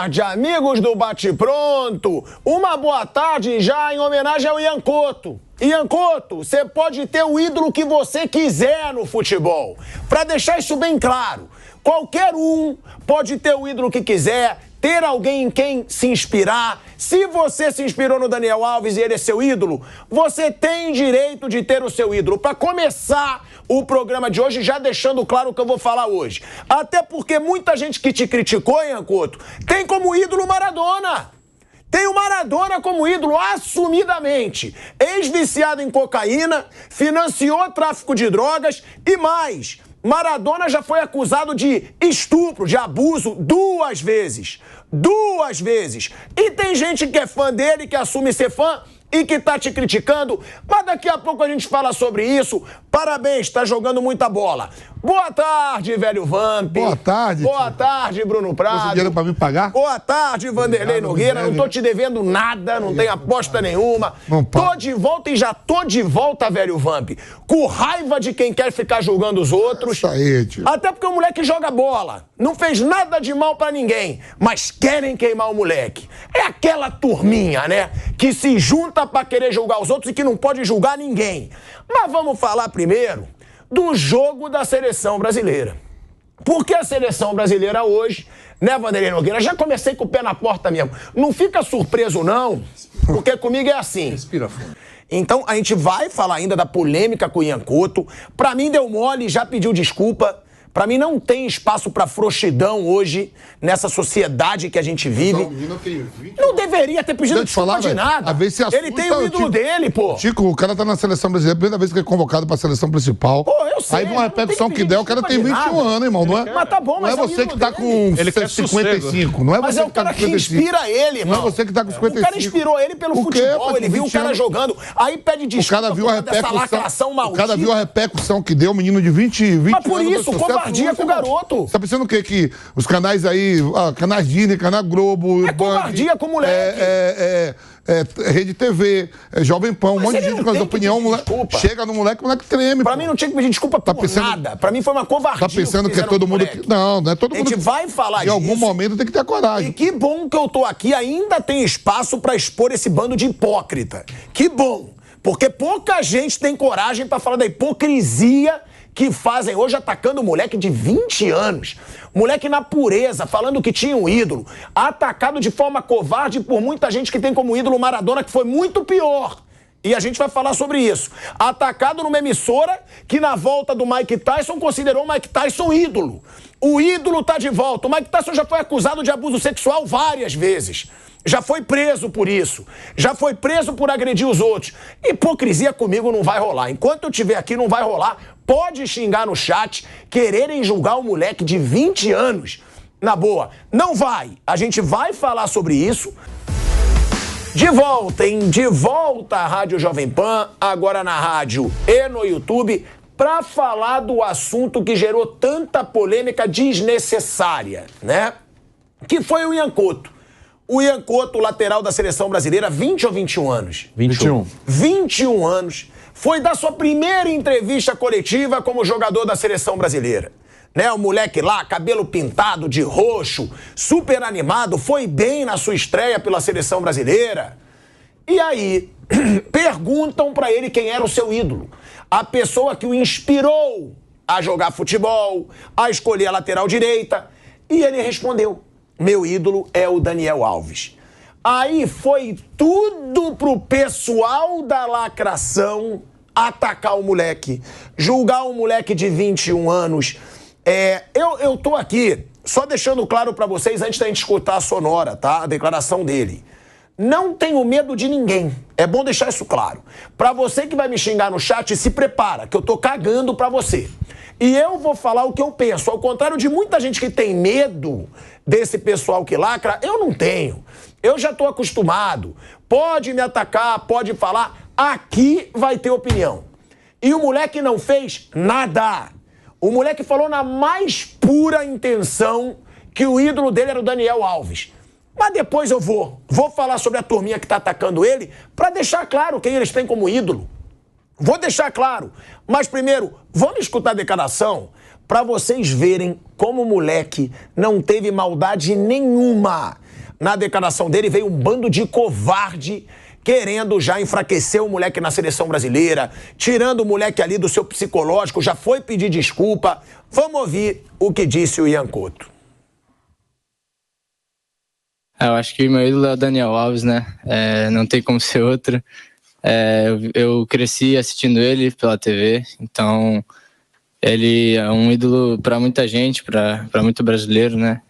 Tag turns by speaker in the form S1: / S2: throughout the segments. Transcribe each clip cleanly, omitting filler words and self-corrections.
S1: tarde, amigos do Bate Pronto. Uma boa tarde já em homenagem ao Ian Couto. Ian Couto, você pode ter o ídolo que você quiser no futebol. Para deixar isso bem claro, qualquer um pode ter o ídolo que quiser, ter alguém em quem se inspirar. Se você se inspirou no Daniel Alves e ele é seu ídolo, você tem direito de ter o seu ídolo. Para começar o programa de hoje, já deixando claro o que eu vou falar hoje. Até porque muita gente que te criticou, Ian Couto, tem como ídolo Maradona. Tem o Maradona como ídolo, assumidamente. Ex-viciado em cocaína, financiou tráfico de drogas e mais. Maradona já foi acusado de estupro, de abuso, 2 vezes. 2 vezes. E tem gente que é fã dele, que assume ser fã e que tá te criticando, mas daqui a pouco a gente fala sobre isso. Parabéns, tá jogando muita bola. Boa tarde, velho Vamp.
S2: Boa tarde.
S1: Boa tarde, Bruno Prado.
S2: Você dinheiro pra me pagar?
S1: Boa tarde, Vanderlei Nogueira. Não tô te devendo nada, não tem aposta nenhuma. Tô de volta e já tô de volta, velho Vamp. Com raiva de quem quer ficar julgando os outros.
S2: Isso aí, tio.
S1: Até porque o moleque joga bola. Não fez nada de mal pra ninguém, mas querem queimar o moleque. É aquela turminha, né? Que se junta pra querer julgar os outros e que não pode julgar ninguém. Mas vamos falar primeiro do jogo da seleção brasileira. Porque a seleção brasileira hoje, né, Vanderlei Nogueira? Já comecei com o pé na porta mesmo. Não fica surpreso, não, porque comigo é assim.
S2: Respira fundo.
S1: Então, a gente vai falar ainda da polêmica com o Ian Couto. Pra mim, deu mole, já pediu desculpa. Pra mim, não tem espaço pra frouxidão hoje, nessa sociedade que a gente vive. Não deveria ter pedido desculpa de nada. Ele tem o ídolo dele, pô.
S2: Chico, o cara tá na seleção brasileira, primeira vez que é convocado pra seleção principal.
S1: Pô, eu sei.
S2: Aí uma repercussão que der, o cara tem 21 anos, irmão, não é?
S1: Mas tá bom, mas
S2: não é você que tá com 55, não é
S1: mas
S2: você
S1: é o cara que inspira ele, irmão.
S2: Não é você que tá com 55.
S1: O cara inspirou ele pelo futebol, ele viu o cara jogando. Aí pede desculpa.
S2: O cara viu a
S1: repercussão maldita.
S2: O cara viu a repercussão que deu, o menino de 20 anos.
S1: Mas por isso, covardia com o garoto.
S2: Você tá pensando o quê? Que os canais aí, canais Disney, canal Globo...
S1: É covardia com o moleque.
S2: Rede TV, Jovem Pan, um monte de gente com as opiniões, chega no moleque, o moleque treme.
S1: Pra mim não tinha que pedir desculpa por nada. Pra mim foi uma covardia.
S2: Tá pensando que é todo mundo... Não, não é todo mundo.
S1: A gente vai falar disso.
S2: Em algum momento tem que ter coragem.
S1: E que bom que eu tô aqui, ainda tem espaço pra expor esse bando de hipócrita. Que bom. Porque pouca gente tem coragem pra falar da hipocrisia que fazem hoje atacando um moleque de 20 anos. Moleque na pureza, falando que tinha um ídolo. Atacado de forma covarde por muita gente que tem como ídolo Maradona, que foi muito pior. E a gente vai falar sobre isso. Atacado numa emissora que na volta do Mike Tyson considerou o Mike Tyson ídolo. O ídolo tá de volta. O Mike Tyson já foi acusado de abuso sexual várias vezes. Já foi preso por isso. Já foi preso por agredir os outros. Hipocrisia comigo não vai rolar. Enquanto eu estiver aqui, não vai rolar. Pode xingar no chat, quererem julgar um moleque de 20 anos. Na boa, não vai. A gente vai falar sobre isso. De volta, hein? De volta à Rádio Jovem Pan, agora na rádio e no YouTube, para falar do assunto que gerou tanta polêmica desnecessária, né? Que foi o Ian Couto. O Ian Couto, lateral da seleção brasileira, 20 ou 21 anos?
S2: 21.
S1: 21 anos. Foi dar sua primeira entrevista coletiva como jogador da seleção brasileira. Né, o moleque lá, cabelo pintado de roxo, super animado, foi bem na sua estreia pela seleção brasileira. E aí, perguntam pra ele quem era o seu ídolo. A pessoa que o inspirou a jogar futebol, a escolher a lateral direita. E ele respondeu: meu ídolo é o Daniel Alves. Aí foi tudo pro pessoal da lacração atacar o moleque, julgar um moleque de 21 anos. Eu tô aqui só deixando claro pra vocês, antes da gente escutar a sonora, tá? A declaração dele. Não tenho medo de ninguém. É bom deixar isso claro. Pra você que vai me xingar no chat, se prepara, que eu tô cagando pra você. E eu vou falar o que eu penso. Ao contrário de muita gente que tem medo desse pessoal que lacra, eu não tenho. Eu já tô acostumado. Pode me atacar, pode falar. Aqui vai ter opinião. E o moleque não fez nada. O moleque falou na mais pura intenção que o ídolo dele era o Daniel Alves. Mas depois eu vou falar sobre a turminha que tá atacando ele pra deixar claro quem eles têm como ídolo. Vou deixar claro. Mas primeiro, vamos escutar a declaração pra vocês verem como o moleque não teve maldade nenhuma. na declaração dele, veio um bando de covarde querendo já enfraquecer o moleque na seleção brasileira, tirando o moleque ali do seu psicológico, já foi pedir desculpa. Vamos ouvir o que disse o Ian Couto.
S3: Eu acho que o meu ídolo é o Daniel Alves, né? Não tem como ser outro. Eu cresci assistindo ele pela TV, então ele é um ídolo para muita gente, para muito brasileiro, né?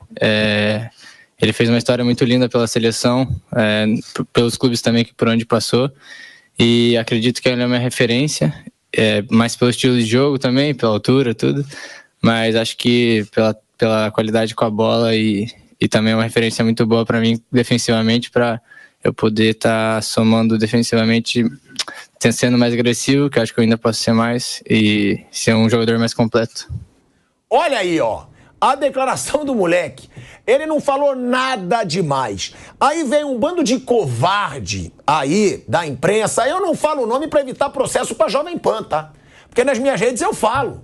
S3: Ele fez uma história muito linda pela seleção, pelos clubes também por onde passou, e acredito que ele é uma referência, mais pelo estilo de jogo também, pela altura, tudo, mas acho que pela qualidade com a bola e também é uma referência muito boa para mim defensivamente, para eu poder estar somando defensivamente, sendo mais agressivo, que eu acho que eu ainda posso ser mais, e ser um jogador mais completo.
S1: Olha aí, ó, a declaração do moleque. Ele não falou nada demais. Aí vem um bando de covarde aí da imprensa. Eu não falo o nome para evitar processo pra Jovem Pan, tá? Porque nas minhas redes eu falo.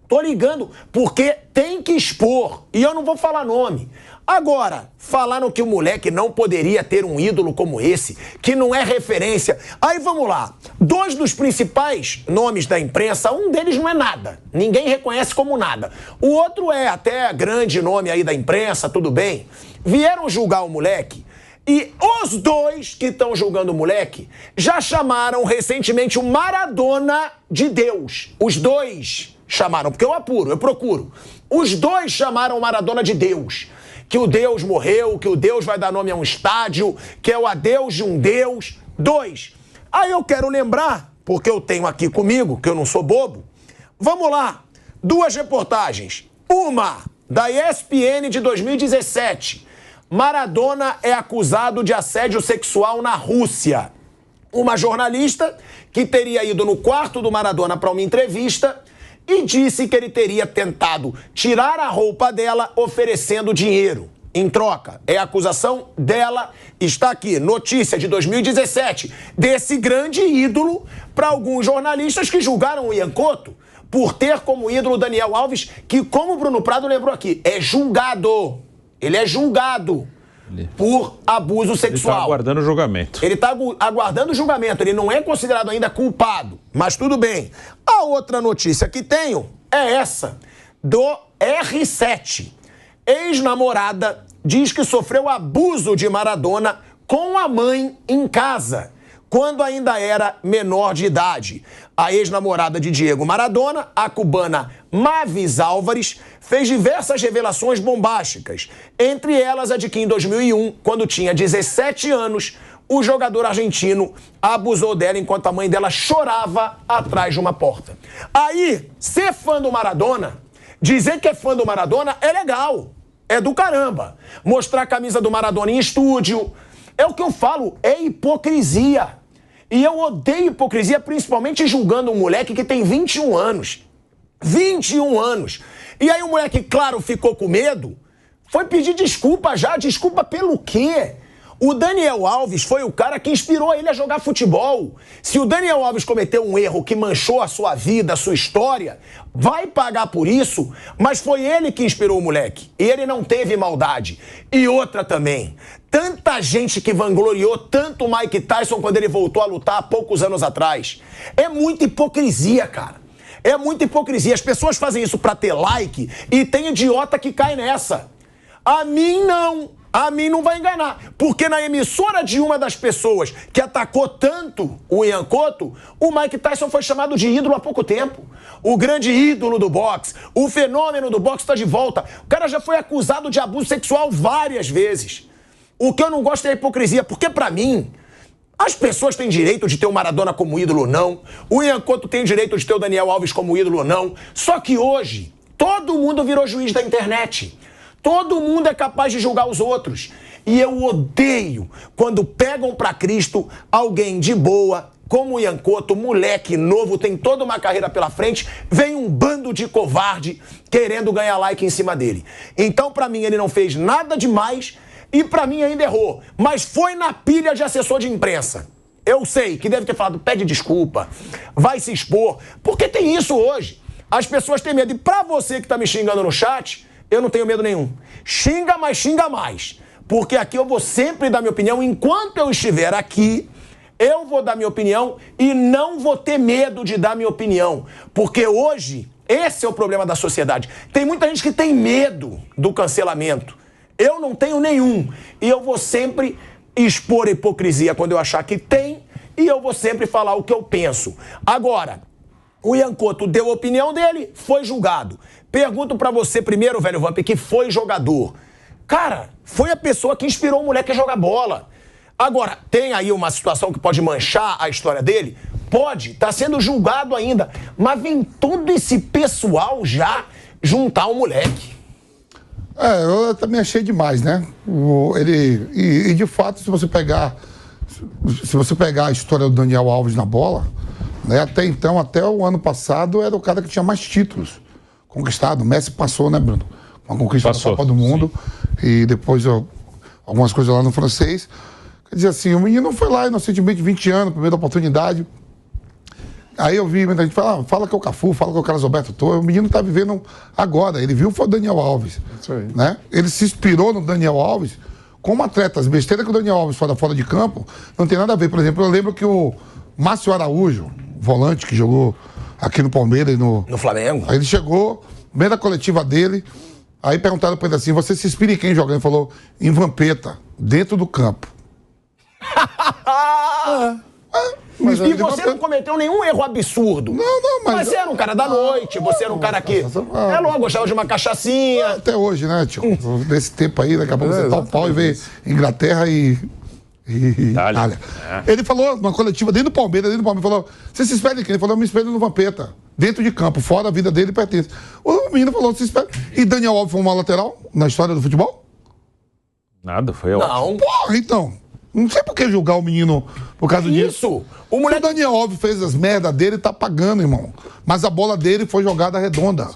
S1: Tô ligando, porque tem que expor. E eu não vou falar nome. Agora, falaram que o moleque não poderia ter um ídolo como esse, que não é referência. Aí vamos lá. 2 dos principais nomes da imprensa, um deles não é nada. Ninguém reconhece como nada. O outro é até grande nome aí da imprensa, tudo bem. Vieram julgar o moleque. E os 2 que estão julgando o moleque já chamaram recentemente o Maradona de Deus. Os 2 chamaram, porque eu apuro, eu procuro. Os 2 chamaram o Maradona de Deus. Que o Deus morreu, que o Deus vai dar nome a um estádio, que é o adeus de um Deus. 2. Aí eu quero lembrar, porque eu tenho aqui comigo, que eu não sou bobo. Vamos lá. 2 reportagens. Uma, da ESPN de 2017. Maradona é acusado de assédio sexual na Rússia. Uma jornalista que teria ido no quarto do Maradona para uma entrevista e disse que ele teria tentado tirar a roupa dela oferecendo dinheiro. Em troca, é a acusação dela, está aqui, notícia de 2017, desse grande ídolo para alguns jornalistas que julgaram o Ian Couto por ter como ídolo Daniel Alves, que, como o Bruno Prado lembrou aqui, é julgado. Ele é julgado por abuso sexual.
S4: Ele está aguardando o julgamento.
S1: Ele está aguardando o julgamento. Ele não é considerado ainda culpado, mas tudo bem. A outra notícia que tenho é essa, do R7. Ex-namorada diz que sofreu abuso de Maradona com a mãe em casa, quando ainda era menor de idade. A ex-namorada de Diego Maradona, a cubana Mavis Álvares, fez diversas revelações bombásticas, entre elas a de que em 2001, quando tinha 17 anos, o jogador argentino abusou dela enquanto a mãe dela chorava atrás de uma porta. Aí, ser fã do Maradona, dizer que é fã do Maradona é legal, é do caramba. Mostrar a camisa do Maradona em estúdio, é o que eu falo, é hipocrisia. E eu odeio hipocrisia, principalmente julgando um moleque que tem 21 anos. 21 anos. E aí o moleque, claro, ficou com medo, foi pedir desculpa já. Desculpa pelo quê? O Daniel Alves foi o cara que inspirou ele a jogar futebol. Se o Daniel Alves cometeu um erro que manchou a sua vida, a sua história, vai pagar por isso, mas foi ele que inspirou o moleque. E ele não teve maldade. E outra também, tanta gente que vangloriou tanto o Mike Tyson quando ele voltou a lutar há poucos anos atrás. É muita hipocrisia, cara. É muita hipocrisia. As pessoas fazem isso pra ter like e tem idiota que cai nessa. A mim não. A mim não vai enganar. Porque na emissora de uma das pessoas que atacou tanto o Ian Couto, o Mike Tyson foi chamado de ídolo há pouco tempo. O grande ídolo do boxe. O fenômeno do boxe está de volta. O cara já foi acusado de abuso sexual várias vezes. O que eu não gosto é a hipocrisia. Porque pra mim, as pessoas têm direito de ter o Maradona como ídolo ou não. O Ian Couto tem direito de ter o Daniel Alves como ídolo ou não. Só que hoje, todo mundo virou juiz da internet. Todo mundo é capaz de julgar os outros. E eu odeio quando pegam pra Cristo alguém de boa, como o Ian Couto, moleque novo, tem toda uma carreira pela frente, vem um bando de covarde querendo ganhar like em cima dele. Então, pra mim, ele não fez nada demais e pra mim ainda errou. Mas foi na pilha de assessor de imprensa. Eu sei que deve ter falado, pede desculpa, vai se expor, porque tem isso hoje. As pessoas têm medo. E pra você que tá me xingando no chat, eu não tenho medo nenhum. Xinga, mas xinga mais. porque aqui eu vou sempre dar minha opinião. Enquanto eu estiver aqui, eu vou dar minha opinião e não vou ter medo de dar minha opinião. Porque hoje, esse é o problema da sociedade. Tem muita gente que tem medo do cancelamento. Eu não tenho nenhum. E eu vou sempre expor a hipocrisia quando eu achar que tem, e eu vou sempre falar o que eu penso. Agora, o Ian Couto deu a opinião dele, foi julgado. Pergunto pra você primeiro, velho Vamp, que foi jogador. Cara, foi a pessoa que inspirou o moleque a jogar bola. Agora, tem aí uma situação que pode manchar a história dele? Pode, tá sendo julgado ainda. Mas vem todo esse pessoal já juntar o moleque.
S2: Eu também achei demais, né? E de fato, se você pegar a história do Daniel Alves na bola, né, até então, até o ano passado, era o cara que tinha mais títulos conquistados. O Messi passou, né, Bruno? Uma conquista da Copa do Mundo, sim. E depois algumas coisas lá no francês. Quer dizer assim, o menino foi lá inocentemente, 20 anos, primeira oportunidade. Aí eu vi muita gente falar, fala que é o Cafu, fala que é o Carlos Alberto Torres. O menino tá vivendo agora, ele viu foi o Daniel Alves. Isso aí. Né? Ele se inspirou no Daniel Alves como atleta. As besteiras que o Daniel Alves faz fora de campo não tem nada a ver. Por exemplo, eu lembro que o Márcio Araújo, volante que jogou aqui no Palmeiras e no
S1: Flamengo.
S2: Aí ele chegou, meio da coletiva dele, aí perguntaram pra ele assim, você se inspira em quem jogando? Ele falou, em Vampeta, dentro do campo.
S1: Mas e você não cometeu nenhum erro absurdo.
S2: Não, mas
S1: você era um cara da noite, você era um cara que... É logo, gostava de uma cachaçinha.
S2: Até hoje, né, tio? Nesse tempo aí, daqui a pouco você tá o pau e vê Inglaterra e Itália. Ele falou, numa coletiva dentro do Palmeiras, falou, você se espera em quem? Ele falou, eu me espelho no Vampeta, dentro de campo, fora a vida dele pertence. O menino falou, se espera. E Daniel Alves foi uma lateral na história do futebol?
S4: Nada, foi ótimo.
S1: Não.
S2: Porra, então... Não sei por que julgar o menino por causa disso.
S1: Isso! O moleque...
S2: O Daniel Alves fez as merdas dele e tá pagando, irmão. Mas a bola dele foi jogada redonda.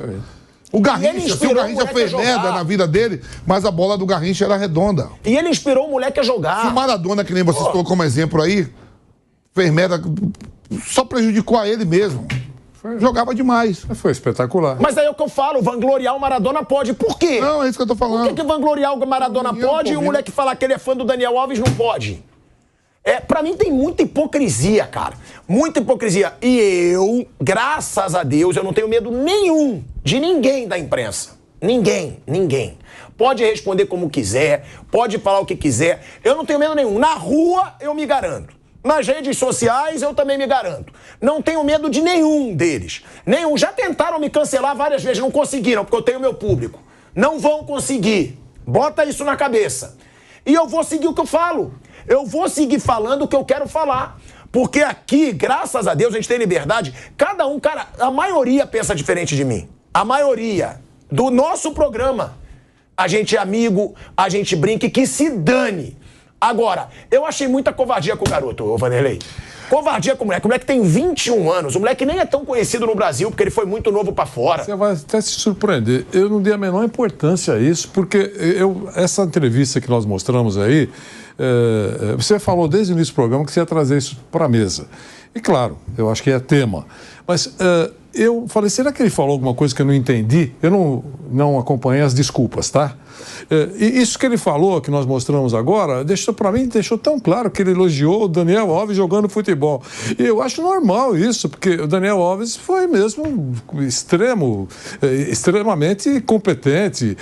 S2: O Garrincha, se o Garrincha fez merda na vida dele, mas a bola do Garrincha era redonda.
S1: E ele inspirou o moleque a jogar.
S2: Se o Maradona, que nem vocês colocou como exemplo aí, fez merda, só prejudicou a ele mesmo. Jogava demais.
S5: Foi espetacular.
S1: Mas aí é o que eu falo, vangloriar o Maradona pode. Por quê?
S2: Não, é isso que eu tô falando.
S1: Por que vangloriar o Maradona pode e o moleque falar que ele é fã do Daniel Alves não pode? Pra mim tem muita hipocrisia, cara. Muita hipocrisia. E eu, graças a Deus, eu não tenho medo nenhum de ninguém da imprensa. Ninguém. Pode responder como quiser, pode falar o que quiser. Eu não tenho medo nenhum. Na rua, eu me garanto. Nas redes sociais, eu também me garanto. Não tenho medo de nenhum deles. Nenhum. Já tentaram me cancelar várias vezes, não conseguiram, porque eu tenho meu público. Não vão conseguir. Bota isso na cabeça. E eu vou seguir o que eu falo. Eu vou seguir falando o que eu quero falar. Porque aqui, graças a Deus, a gente tem liberdade. Cada um, cara, a maioria pensa diferente de mim. A maioria. Do nosso programa. A gente é amigo, a gente brinca e que se dane. Agora, eu achei muita covardia com o garoto, ô Vanderlei. Covardia com o moleque. O moleque tem 21 anos. O moleque nem é tão conhecido no Brasil, porque ele foi muito novo pra fora.
S5: Você vai até se surpreender. Eu não dei a menor importância a isso, porque essa entrevista que nós mostramos aí, você falou desde o início do programa que você ia trazer isso pra mesa. E claro, eu acho que é tema. Mas eu falei, será que ele falou alguma coisa que eu não entendi? Eu não acompanhei as desculpas, tá? E isso que ele falou, que nós mostramos agora, para mim, deixou tão claro que ele elogiou o Daniel Alves jogando futebol. E eu acho normal isso, porque o Daniel Alves foi mesmo extremamente competente.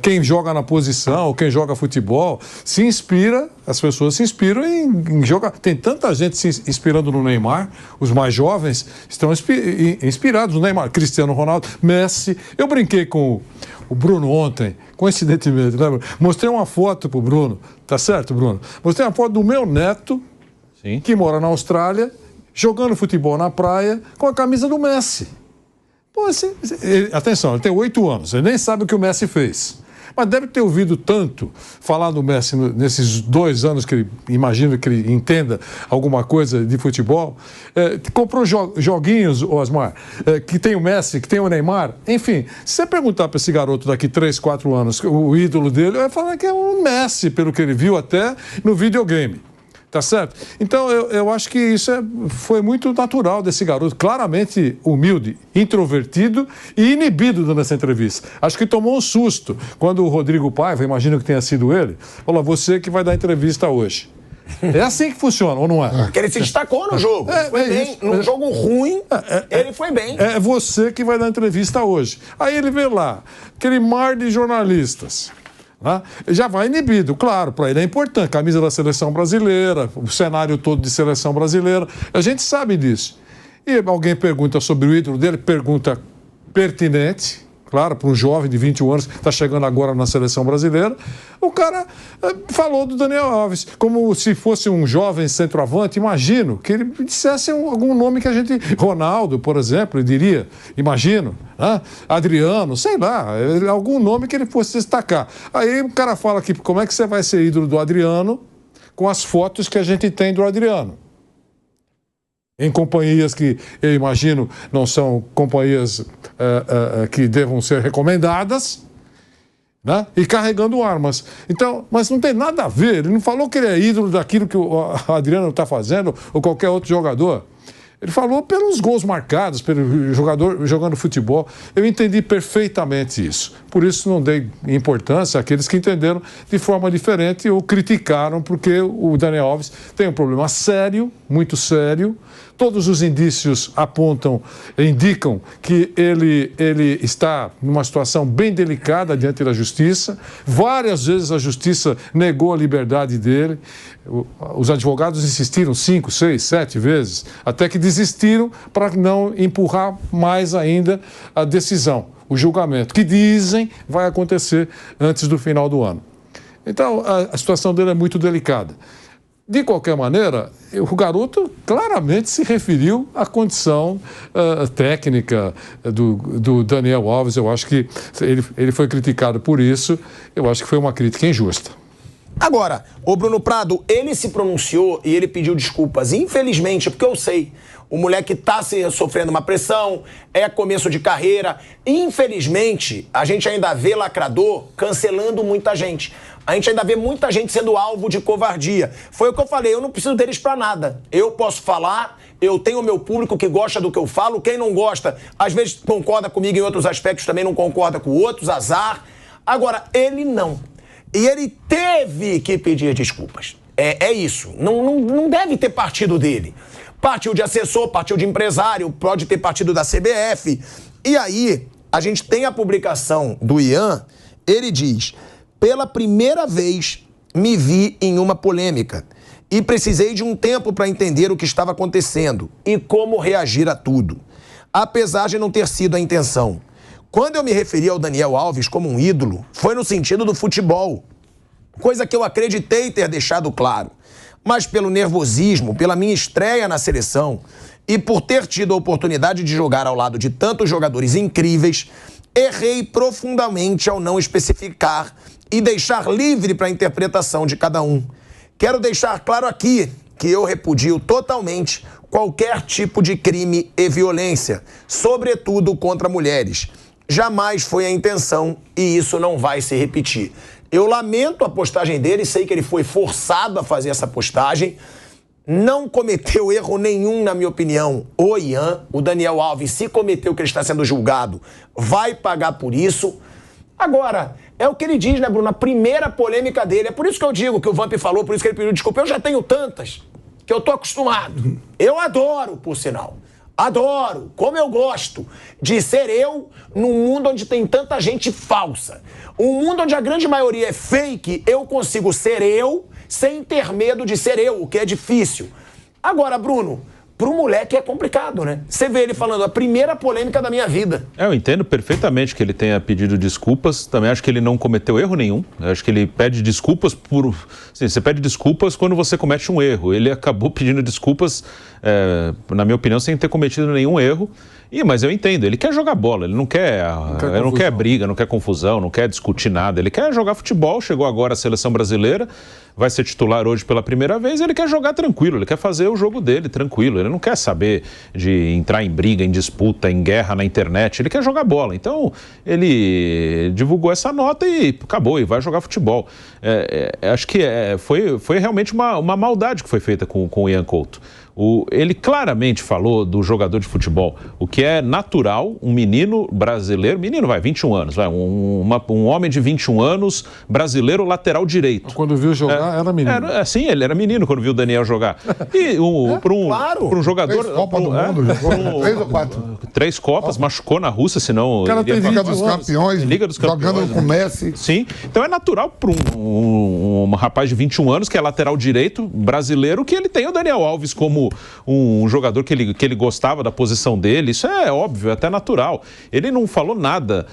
S5: Quem joga na posição, quem joga futebol, se inspira, as pessoas se inspiram em jogar. Tem tanta gente se inspirando no Neymar, os mais jovens estão inspirados no Neymar, Cristiano Ronaldo, Messi. Eu brinquei com o Bruno ontem, coincidentemente, né? Mostrei uma foto pro Bruno, tá certo, Bruno? Mostrei uma foto do meu neto, sim, que mora na Austrália, jogando futebol na praia com a camisa do Messi. Pô, atenção, ele tem 8 anos, ele nem sabe o que o Messi fez. Mas deve ter ouvido tanto falar do Messi nesses 2 anos que ele, imagino que ele entenda alguma coisa de futebol. Comprou joguinhos, Osmar, que tem o Messi, que tem o Neymar. Enfim, se você perguntar para esse garoto daqui 3, 4 anos, o ídolo dele, vai falar que é o Messi, pelo que ele viu até no videogame. Tá certo? Então, eu acho que isso foi muito natural desse garoto, claramente humilde, introvertido e inibido dando essa entrevista. Acho que tomou um susto quando o Rodrigo Paiva, imagino que tenha sido ele, falou: você que vai dar entrevista hoje. É assim que funciona, ou não é?
S1: Porque ele se destacou no jogo. Foi bem. Num jogo ruim, ele foi bem.
S5: É você que vai dar entrevista hoje. Aí ele vê lá, aquele mar de jornalistas. Já vai inibido, claro, para ele é importante, camisa da seleção brasileira, o cenário todo de seleção brasileira, a gente sabe disso. E alguém pergunta sobre o ídolo dele, pergunta pertinente, claro, para um jovem de 21 anos que está chegando agora na seleção brasileira, o cara falou do Daniel Alves, como se fosse um jovem centroavante. Imagino que ele dissesse algum nome que a gente... Ronaldo, por exemplo, diria, imagino, Adriano, sei lá, algum nome que ele fosse destacar. Aí o cara fala aqui, como é que você vai ser ídolo do Adriano com as fotos que a gente tem do Adriano? Em companhias que, eu imagino, não são companhias que devam ser recomendadas, né? E carregando armas. Então, mas não tem nada a ver. Ele não falou que ele é ídolo daquilo que o Adriano está fazendo ou qualquer outro jogador. Ele falou pelos gols marcados, pelo jogador jogando futebol. Eu entendi perfeitamente isso. Por isso não dei importância àqueles que entenderam de forma diferente ou criticaram, porque o Daniel Alves tem um problema sério, muito sério. Todos os indícios indicam que ele está numa situação bem delicada diante da justiça. Várias vezes a justiça negou a liberdade dele. Os advogados insistiram 5, 6, 7 vezes, até que desistiram para não empurrar mais ainda a decisão, o julgamento, que dizem vai acontecer antes do final do ano. Então, a situação dele é muito delicada. De qualquer maneira, o garoto claramente se referiu à condição técnica do Daniel Alves. Eu acho que ele foi criticado por isso. Eu acho que foi uma crítica injusta.
S1: Agora, o Bruno Prado, ele se pronunciou e ele pediu desculpas. Infelizmente, porque eu sei, o moleque tá sofrendo uma pressão, é começo de carreira. Infelizmente, a gente ainda vê lacrador cancelando muita gente. A gente ainda vê muita gente sendo alvo de covardia. Foi o que eu falei, eu não preciso deles pra nada. Eu posso falar, eu tenho o meu público que gosta do que eu falo. Quem não gosta, às vezes concorda comigo em outros aspectos, também não concorda com outros, azar. Agora, ele não. E ele teve que pedir desculpas. É isso. Não deve ter partido dele. Partiu de assessor, partiu de empresário, pode ter partido da CBF. E aí, a gente tem a publicação do Ian, ele diz: pela primeira vez me vi em uma polêmica e precisei de um tempo para entender o que estava acontecendo e como reagir a tudo, apesar de não ter sido a intenção. Quando eu me referi ao Daniel Alves como um ídolo, foi no sentido do futebol, coisa que eu acreditei ter deixado claro. Mas pelo nervosismo, pela minha estreia na seleção e por ter tido a oportunidade de jogar ao lado de tantos jogadores incríveis, errei profundamente ao não especificar e deixar livre para a interpretação de cada um. Quero deixar claro aqui que eu repudio totalmente qualquer tipo de crime e violência, sobretudo contra mulheres. Jamais foi a intenção e isso não vai se repetir. Eu lamento a postagem dele, sei que ele foi forçado a fazer essa postagem. Não cometeu erro nenhum, na minha opinião, o Ian. O Daniel Alves, se cometeu que ele está sendo julgado, vai pagar por isso. Agora, é o que ele diz, né, Bruno? A primeira polêmica dele. É por isso que eu digo que o Vamp falou, por isso que ele pediu desculpa. Eu já tenho tantas que eu tô acostumado. Eu adoro, por sinal. Adoro, como eu gosto de ser eu num mundo onde tem tanta gente falsa. Um mundo onde a grande maioria é fake, eu consigo ser eu sem ter medo de ser eu, o que é difícil. Agora, Bruno, pro moleque é complicado, né? Você vê ele falando, a primeira polêmica da minha vida.
S4: Eu entendo perfeitamente que ele tenha pedido desculpas, também acho que ele não cometeu erro nenhum, eu acho que ele pede desculpas por... Assim, você pede desculpas quando você comete um erro, ele acabou pedindo desculpas, na minha opinião, sem ter cometido nenhum erro, Mas eu entendo, ele quer jogar bola, ele não quer briga, não quer confusão, não quer discutir nada, ele quer jogar futebol, chegou agora à seleção brasileira, vai ser titular hoje pela primeira vez, ele quer jogar tranquilo, ele quer fazer o jogo dele tranquilo, ele não quer saber de entrar em briga, em disputa, em guerra na internet, ele quer jogar bola. Então, ele divulgou essa nota e acabou, e vai jogar futebol. Acho que foi realmente uma maldade que foi feita com o Ian Couto. Ele claramente falou do jogador de futebol, o que é natural, um menino brasileiro, 21 anos, um homem de 21 anos, brasileiro, lateral direito.
S5: Quando viu jogar, era menino.
S4: Sim, ele era menino quando viu o Daniel jogar. E para um jogador...
S2: 3 Copas do Mundo, jogou 3 ou 4.
S4: 3 Copas, machucou na Rússia, senão...
S2: O cara tem Liga dos Campeões, jogando com o Messi.
S4: Sim, então é natural para um rapaz de 21 anos, que é lateral direito, brasileiro, que ele tem o Daniel Alves como um jogador que ele gostava da posição dele. Isso é óbvio, é até natural. Ele não falou nada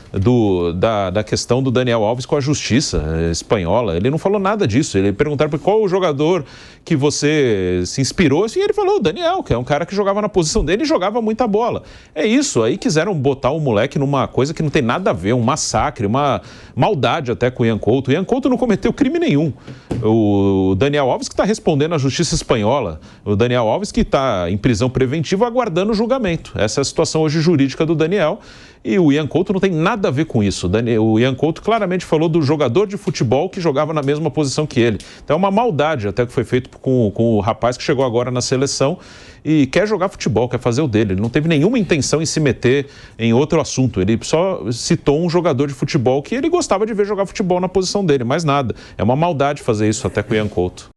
S4: da questão do Daniel Alves com a justiça espanhola. Ele não falou nada disso. Ele perguntaram para qual o jogador que você se inspirou, e ele falou o Daniel, que é um cara que jogava na posição dele e jogava muita bola. É isso, aí quiseram botar o moleque numa coisa que não tem nada a ver, um massacre, uma maldade até com o Ian Couto. O Ian Couto não cometeu crime nenhum. O Daniel Alves que está respondendo à justiça espanhola, o Daniel Alves que está em prisão preventiva aguardando o julgamento. Essa é a situação hoje jurídica do Daniel. E o Ian Couto não tem nada a ver com isso. O Ian Couto claramente falou do jogador de futebol que jogava na mesma posição que ele. Então é uma maldade até que foi feito com o rapaz que chegou agora na seleção e quer jogar futebol, quer fazer o dele. Ele não teve nenhuma intenção em se meter em outro assunto. Ele só citou um jogador de futebol que ele gostava de ver jogar futebol na posição dele, mais nada. É uma maldade fazer isso até com o Ian Couto.